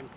MP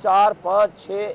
4, 5, 6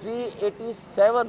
387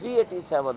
387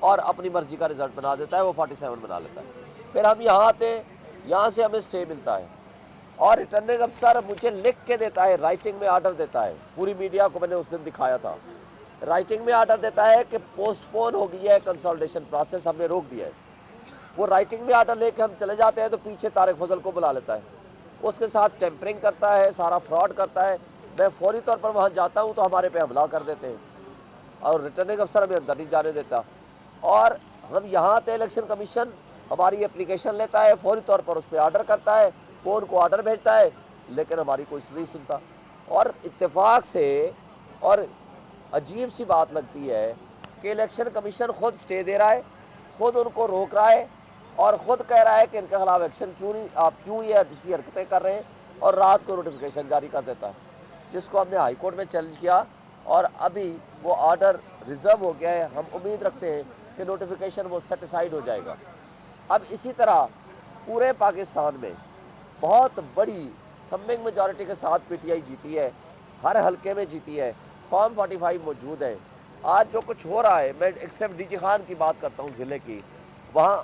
اور اپنی مرضی کا رزلٹ بنا دیتا ہے، وہ 47 بنا لیتا ہے۔ پھر ہم یہاں آتے ہیں، یہاں سے ہمیں اسٹے ملتا ہے، اور ریٹرننگ افسر مجھے لکھ کے دیتا ہے، رائٹنگ میں آرڈر دیتا ہے، پوری میڈیا کو میں نے اس دن دکھایا تھا، رائٹنگ میں آرڈر دیتا ہے کہ پوسٹ پون ہو گئی ہے کنسلٹیشن پروسیس، ہم نے روک دیا ہے۔ وہ رائٹنگ میں آرڈر لے کے ہم چلے جاتے ہیں تو پیچھے طارق فضل کو بلا لیتا ہے، اس کے ساتھ ٹیمپرنگ کرتا ہے، سارا فراڈ کرتا ہے۔ میں فوری طور پر وہاں جاتا ہوں تو ہمارے پہ حملہ کر دیتے ہیں، اور ریٹرننگ افسر ہمیں اندر نہیں جانے دیتا۔ اور ہم یہاں آتے الیکشن کمیشن ہماری اپلیکیشن لیتا ہے، فوری طور پر اس پہ آرڈر کرتا ہے، وہ ان کو آرڈر بھیجتا ہے، لیکن ہماری کوئی نہیں سنتا۔ اور اتفاق سے اور عجیب سی بات لگتی ہے کہ الیکشن کمیشن خود اسٹے دے رہا ہے، خود ان کو روک رہا ہے، اور خود کہہ رہا ہے کہ ان کے خلاف ایکشن کیوں نہیں، آپ کیوں یہ ایسی حرکتیں کر رہے ہیں، اور رات کو نوٹیفیکیشن جاری کر دیتا ہے، جس کو ہم نے ہائی کورٹ میں چیلنج کیا، اور ابھی وہ آرڈر ریزرو ہو گیا ہے۔ ہم امید رکھتے ہیں کہ نوٹیفیکیشن وہ سیٹیسفائیڈ ہو جائے گا۔ اب اسی طرح پورے پاکستان میں بہت بڑی تھمبنگ میجارٹی کے ساتھ پی ٹی آئی جیتی ہے، ہر حلقے میں جیتی ہے، فارم 45 موجود ہے۔ آج جو کچھ ہو رہا ہے، میں ایک صرف ڈی جی خان کی بات کرتا ہوں ضلع کی، وہاں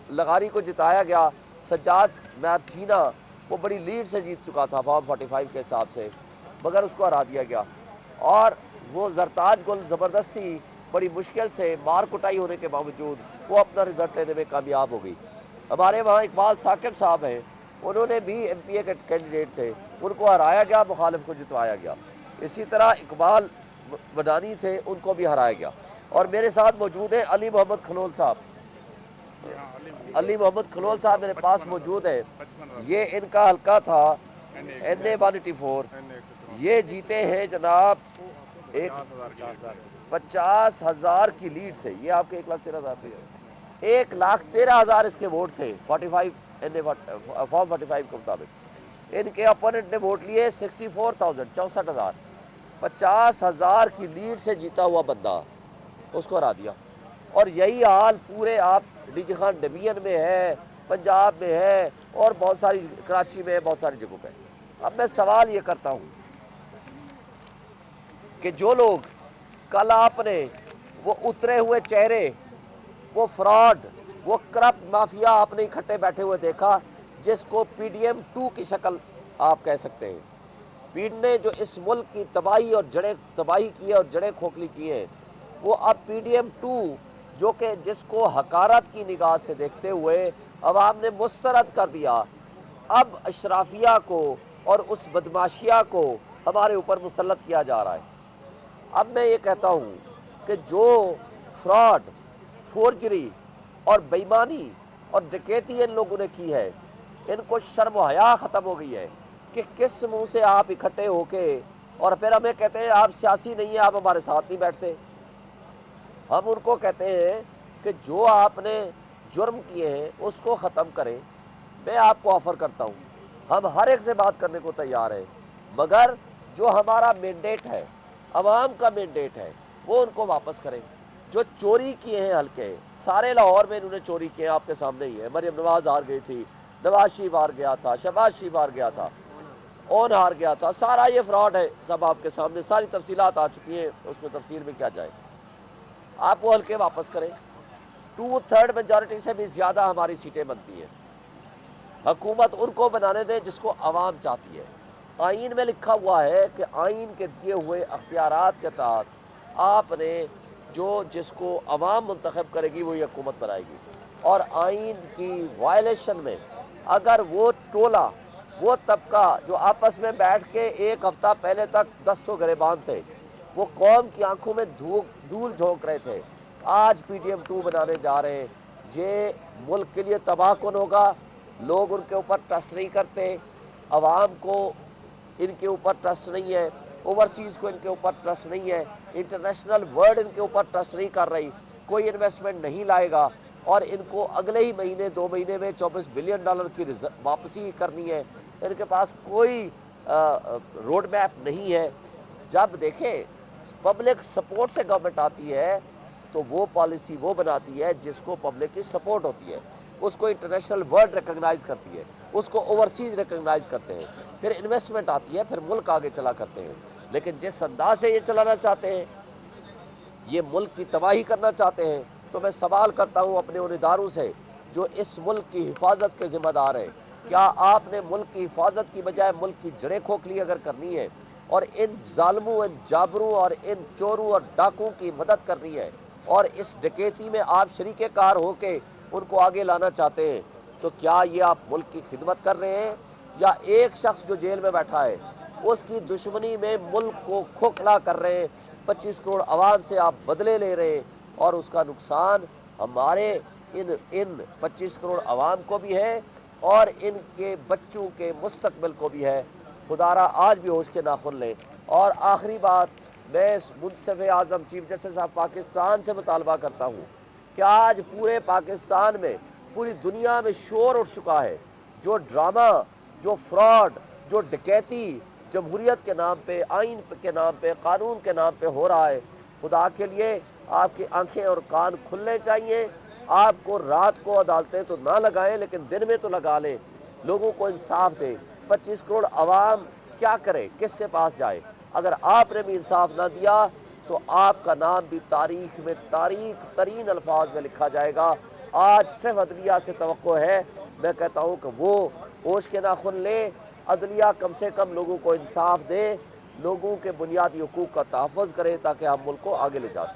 لغاری کو جتایا گیا، سجاد مارچینا وہ بڑی لیڈ سے جیت چکا تھا فارم 45 کے حساب سے، مگر اس کو ہرا دیا گیا، اور وہ زرتاج گل زبردستی بڑی مشکل سے مار کٹائی ہونے کے باوجود وہ اپنا رزلٹ لینے میں کامیاب ہو گئی۔ ہمارے وہاں اقبال ثاقب صاحب ہیں، انہوں نے بھی ایم پی اے کے کینڈیڈیٹ تھے، ان کو ہرایا گیا، مخالف کو جتوایا گیا۔ اسی طرح اقبال بدانی تھے، ان کو بھی ہرایا گیا۔ اور میرے ساتھ موجود ہیں علی محمد کھنول صاحب، ہاں علی محمد کھنول صاحب میرے پاس 55 موجود ہے۔ 55 یہ ان کا حلقہ تھا این اے این اے 184، این اے 184 یہ جیتے ہیں جناب ایک 50,000 کی لیڈ سے۔ 50,000 کی لیڈ سے، یہ آپ کے 1,13,000 تھے، 1,13,000 اس کے ووٹ تھے 45 فارم 45 کے مطابق۔ ان کے اپوننٹ نے ووٹ لیے 64,000 64,000، 50,000 کی لیڈ سے جیتا ہوا بندہ، اس کو ہرا دیا۔ اور یہی حال پورے آپ ڈی جی خان ڈویژن میں ہے، پنجاب میں ہے، اور بہت ساری کراچی میں ہے، بہت ساری جگہوں پہ۔ اب میں سوال یہ کرتا ہوں کہ جو لوگ کل آپ نے وہ اترے ہوئے چہرے، وہ فراڈ، وہ کرپٹ مافیا آپ نے اکٹھے بیٹھے ہوئے دیکھا، جس کو پی ڈی ایم 2 کی شکل آپ کہہ سکتے ہیں، پیڑ نے جو اس ملک کی تباہی اور جڑیں تباہی کی ہے اور جڑیں کھوکھلی کی ہیں، وہ اب پی ڈی ایم 2 جو کہ جس کو حقارت کی نگاہ سے دیکھتے ہوئے عوام نے مسترد کر دیا، اب اشرافیہ کو اور اس بدماشیہ کو ہمارے اوپر مسلط کیا جا رہا ہے۔ اب میں یہ کہتا ہوں کہ جو فراڈ، فورجری اور بےایمانی اور ڈکیتی ان لوگوں نے کی ہے، ان کو شرم و حیا ختم ہو گئی ہے کہ کس منہ سے آپ اکٹھے ہو کے اور پھر ہمیں کہتے ہیں آپ سیاسی نہیں ہیں، آپ ہمارے ساتھ نہیں بیٹھتے۔ ہم ان کو کہتے ہیں کہ جو آپ نے جرم کیے ہیں اس کو ختم کریں۔ میں آپ کو آفر کرتا ہوں، ہم ہر ایک سے بات کرنے کو تیار ہیں، مگر جو ہمارا مینڈیٹ ہے، عوام کا مینڈیٹ ہے، وہ ان کو واپس کریں۔ جو چوری کیے ہیں حلقے، سارے لاہور میں انہوں نے چوری کیے ہیں، آپ کے سامنے ہی ہے۔ مریم نواز ہار گئی تھی، نواز شریف ہار گیا تھا، شہباز شریف ہار گیا تھا، اون ہار گیا تھا، سارا یہ فراڈ ہے، سب آپ کے سامنے ساری تفصیلات آ چکی ہیں، اس میں تفصیل میں کیا جائے۔ آپ وہ حلقے واپس کریں، 2/3 میجارٹی سے بھی زیادہ ہماری سیٹیں بنتی ہیں۔ حکومت ان کو بنانے دیں جس کو عوام چاہتی ہے۔ آئین میں لکھا ہوا ہے کہ آئین کے دیے ہوئے اختیارات کے تحت آپ نے جس کو عوام منتخب کرے گی وہی حکومت بنائے گی، اور آئین کی وائلیشن میں اگر وہ ٹولہ، وہ طبقہ جو آپس میں بیٹھ کے ایک ہفتہ پہلے تک دست و گریبان تھے، وہ قوم کی آنکھوں میں دھول جھونک رہے تھے، آج پی ڈی ایم 2 بنانے جا رہے ہیں، یہ ملک کے لیے تباہ کن ہوگا۔ لوگ ان کے اوپر ٹرسٹ نہیں کرتے، عوام کو ان کے اوپر ٹرسٹ نہیں ہے، اوورسیز کو ان کے اوپر ٹرسٹ نہیں ہے، انٹرنیشنل ورلڈ ان کے اوپر ٹرسٹ نہیں کر رہی، کوئی انویسٹمنٹ نہیں لائے گا، اور ان کو اگلے ہی مہینے 2 مہینے میں $24 بلین کی واپسی کرنی ہے۔ ان کے پاس کوئی روڈ میپ نہیں ہے۔ جب دیکھیں پبلک سپورٹ سے گورنمنٹ آتی ہے تو وہ پالیسی وہ بناتی ہے جس کو پبلک کی سپورٹ ہوتی ہے، اس کو انٹرنیشنل ورلڈ ریکگنائز کرتی ہے، اس کو اوورسیز ریکگنائز کرتے ہیں، پھر انویسٹمنٹ آتی ہے، پھر ملک آگے چلا کرتے ہیں۔ لیکن جس انداز سے یہ چلانا چاہتے ہیں، یہ ملک کی تباہی کرنا چاہتے ہیں، تو تو میں سوال کرتا ہوں اپنے ان اداروں سے جو اس ملک کی حفاظت کے ذمہ دار ہیں، کیا آپ نے ملک کی حفاظت کی بجائے ملک کی جڑیں کھوکھلی اگر کرنی ہے اور ان ظالموں، ان جابروں اور ان چوروں اور ڈاکوں کی مدد کرنی ہے اور اس ڈکیتی میں آپ شریک کار ہو کے ان کو آگے لانا چاہتے ہیں، تو کیا یہ آپ ملک کی خدمت کر رہے ہیں یا ایک شخص جو جیل میں بیٹھا ہے اس کی دشمنی میں ملک کو کھوکھلا کر رہے ہیں؟ 25 کروڑ عوام سے آپ بدلے لے رہے ہیں اور اس کا نقصان ہمارے ان 25 کروڑ عوام کو بھی ہے اور ان کے بچوں کے مستقبل کو بھی ہے۔ خدا را آج بھی ہوش کے ناخن لیں۔ اور آخری بات، میں منصف اعظم چیف جسٹس آف پاکستان سے مطالبہ کرتا ہوں کہ آج پورے پاکستان میں، پوری دنیا میں شور اٹھ چکا ہے، جو ڈرامہ، جو فراڈ، جو ڈکیتی جمہوریت کے نام پہ، آئین کے نام پہ، قانون کے نام پہ ہو رہا ہے، خدا کے لیے آپ کی آنکھیں اور کان کھلنے چاہیے۔ آپ کو رات کو عدالتیں تو نہ لگائیں لیکن دن میں تو لگا لیں، لوگوں کو انصاف دیں۔ 25 کروڑ عوام کیا کرے، کس کے پاس جائے؟ اگر آپ نے بھی انصاف نہ دیا تو آپ کا نام بھی تاریخ میں تاریک ترین الفاظ میں لکھا جائے گا۔ آج صرف عدلیہ سے توقع ہے، میں کہتا ہوں کہ وہ ہوش کے ناخن لیں، عدلیہ کم سے کم لوگوں کو انصاف دے، لوگوں کے بنیادی حقوق کا تحفظ کرے تاکہ ہم ملک کو آگے لے جا سکیں۔